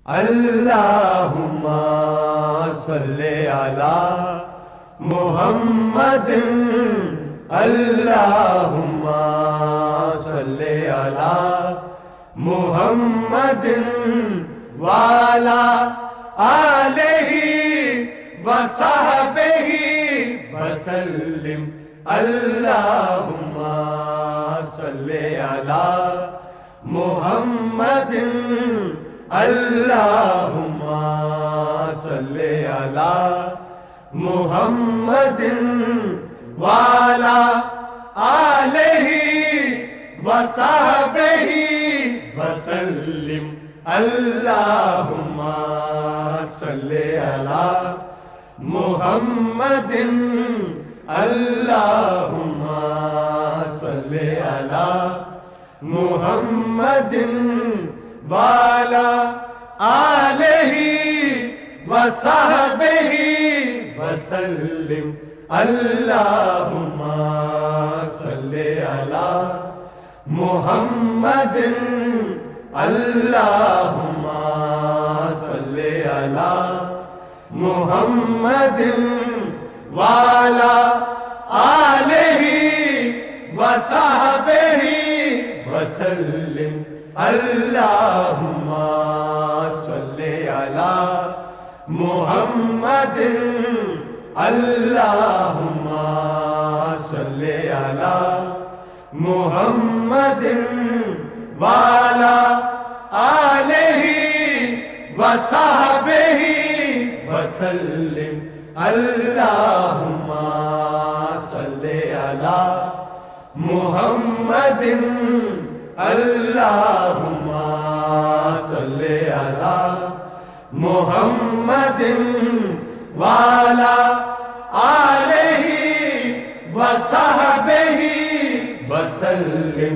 اللہم صلی علی محمد اللہم صلی علی محمد وعلی آلہ وصحبہ وسلم اللہم صلی علی محمد اللہم صلی علی محمد وعلی آلہ وصحبہ وسلم اللہم صلی علی محمد اللہم صلی علی محمد وعلی آلہ وصحبہ وسلم اللہم صلی علی محمد اللہم صلی علی محمد وعلی آلہ وصحبہ وسلم اللہم صلی علی محمد اللہم صلی علی محمد وعلی آلہ وصحبہ وسلم اللہم صلی علی محمد اللہم صلی علی محمد وعلی آلہ وصحبہ وسلم